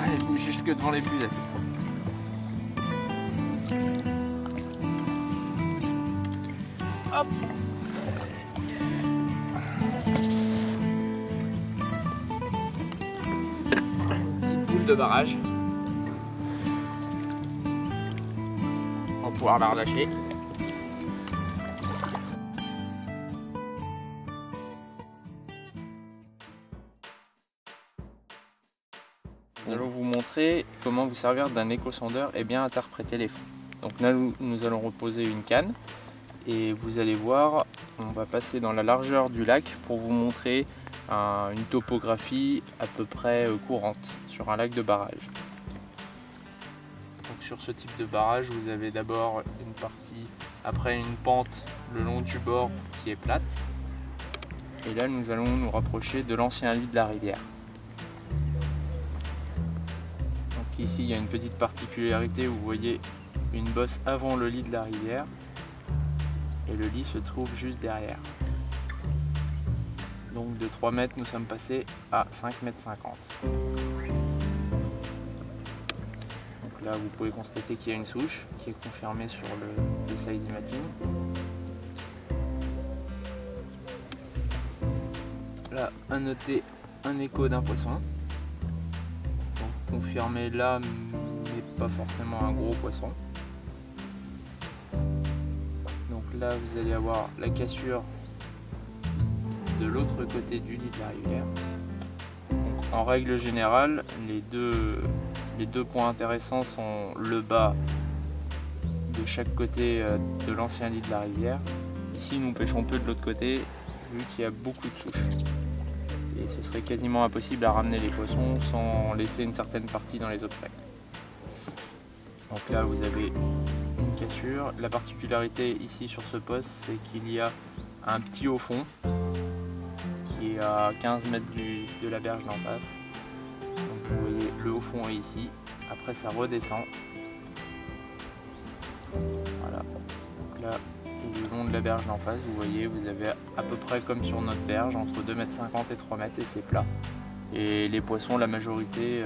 Allez, jusque devant les buzettes. Hop. Petite boule de barrage. On va pouvoir la relâcher. Nous allons vous montrer comment vous servir d'un échosondeur et bien interpréter les fonds. Donc là, nous allons reposer une canne et vous allez voir, on va passer dans la largeur du lac pour vous montrer une topographie à peu près courante sur un lac de barrage. Donc sur ce type de barrage, vous avez d'abord une partie, après une pente le long du bord qui est plate. Et là, nous allons nous rapprocher de l'ancien lit de la rivière. Ici, il y a une petite particularité, vous voyez une bosse avant le lit de la rivière et le lit se trouve juste derrière. Donc de 3 mètres, nous sommes passés à 5,50 mètres. Donc là, vous pouvez constater qu'il y a une souche qui est confirmée sur le side mapping. Là, à noter un écho d'un poisson. Confirmé là, mais pas forcément un gros poisson. Donc là, vous allez avoir la cassure de l'autre côté du lit de la rivière. Donc, en règle générale, les deux points intéressants sont le bas de chaque côté de l'ancien lit de la rivière. Ici, nous pêchons peu de l'autre côté, vu qu'il y a beaucoup de touches. Et ce serait quasiment impossible à ramener les poissons sans laisser une certaine partie dans les obstacles. Donc là, vous avez une cassure. La particularité ici sur ce poste, c'est qu'il y a un petit haut fond qui est à 15 mètres de la berge d'en face. Donc vous voyez, le haut fond est ici. Après, ça redescend. Voilà. Donc là, le long de la berge d'en face, vous voyez, vous avez à peu près comme sur notre berge, entre 2,50 mètres et 3 mètres, et c'est plat. Et les poissons, la majorité,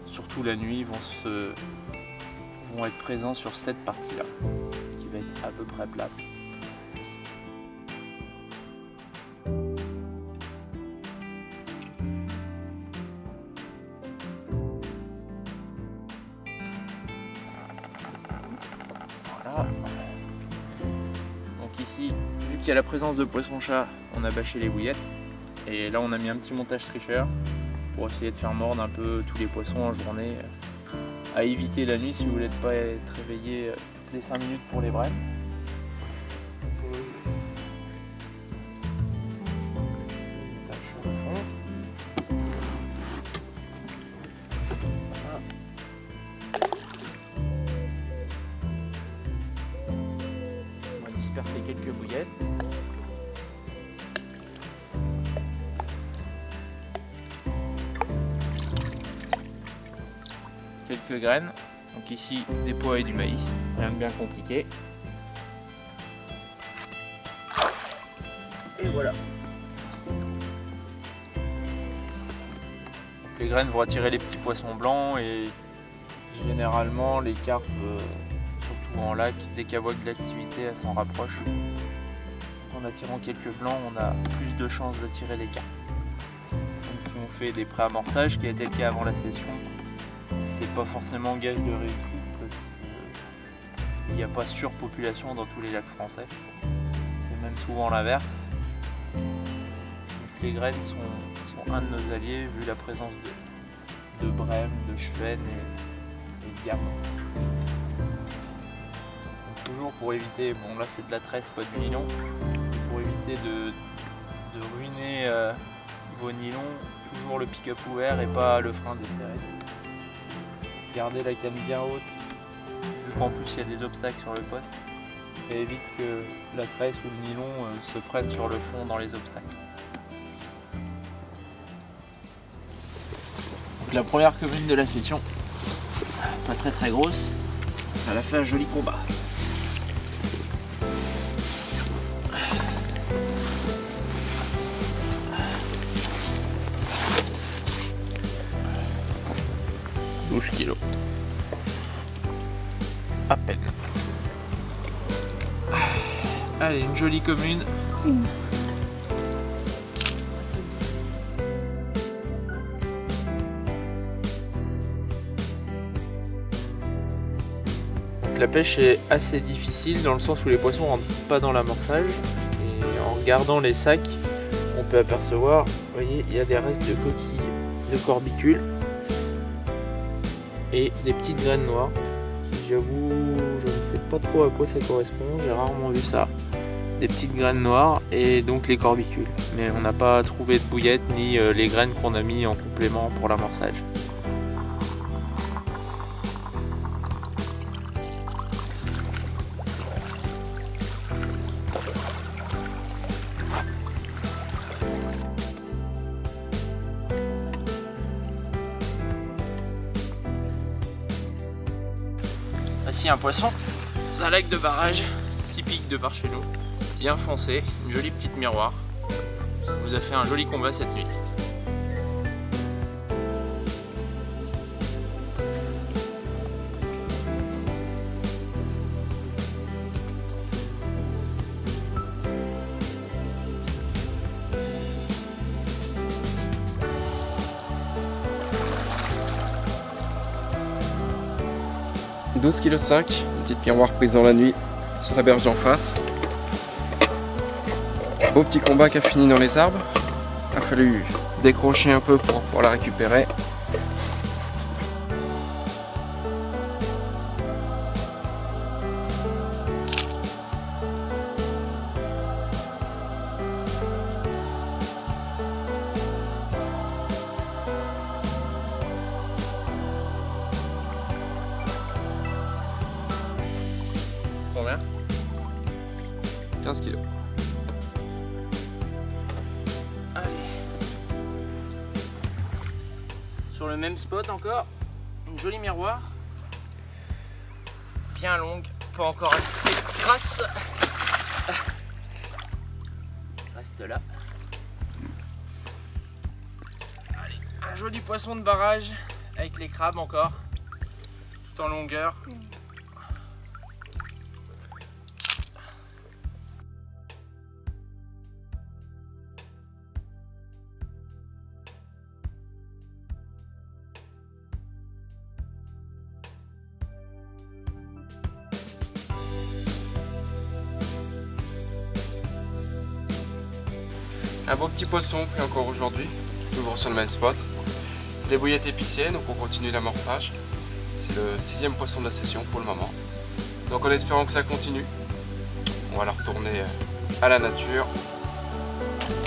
surtout la nuit, vont être présents sur cette partie-là, qui va être à peu près plate. Voilà. Ici, vu qu'il y a la présence de poissons-chats, on a bâché les bouillettes et là on a mis un petit montage tricheur pour essayer de faire mordre un peu tous les poissons en journée, à éviter la nuit si vous voulez pas être réveillé toutes les 5 minutes pour les brèmes. Disperser quelques bouillettes. Quelques graines. Donc ici des pois et du maïs, rien de bien compliqué. Et voilà. Donc les graines vont attirer les petits poissons blancs et généralement les carpes, surtout en lac, dès qu'elles voient de l'activité, elles s'en rapprochent. En attirant quelques blancs, on a plus de chances d'attirer les carpes. Donc si on fait des pré-amorçages, qui a été le cas avant la session, c'est pas forcément gage de réussite parce qu'il n'y a pas surpopulation dans tous les lacs français. C'est même souvent l'inverse. Les graines sont un de nos alliés vu la présence de brèmes, de chevennes et de gammes. Toujours pour éviter, bon là c'est de la tresse, pas du nylon, pour éviter de ruiner vos nylons, toujours le pick-up ouvert et pas le frein desserré. Gardez la canne bien haute, vu qu'en plus il y a des obstacles sur le poste, et évite que la tresse ou le nylon se prennent sur le fond dans les obstacles. Donc la première commune de la session, pas très grosse, elle a fait un joli combat. 12 kilos. À peine. Allez, une jolie commune. La pêche est assez difficile dans le sens où les poissons rentrent pas dans l'amorçage, et en regardant les sacs on peut apercevoir, vous voyez, il y a des restes de coquilles de corbicules et des petites graines noires. J'avoue, je ne sais pas trop à quoi ça correspond, j'ai rarement vu ça. Des petites graines noires et donc les corbicules, mais on n'a pas trouvé de bouillettes ni les graines qu'on a mis en complément pour l'amorçage. Voici un poisson, un lac de barrage typique de par chez nous, bien foncé, une jolie petite miroir. On vous a fait un joli combat cette nuit. « 12,5 kg, une petite miroir prise dans la nuit sur la berge d'en face. Beau petit combat qui a fini dans les arbres. Il a fallu décrocher un peu pour pouvoir la récupérer. Combien? 15 kg. Allez. Sur le même spot encore, une jolie miroir. Bien longue, pas encore assez grasse. Reste là. Allez, un joli poisson de barrage avec les crabes encore, tout en longueur. Un beau petit poisson pris encore aujourd'hui, toujours sur le même spot. Les bouillettes épicées, donc on continue l'amorçage. C'est le 6e poisson de la session pour le moment. Donc en espérant que ça continue, on va la retourner à la nature.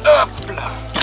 Hop là!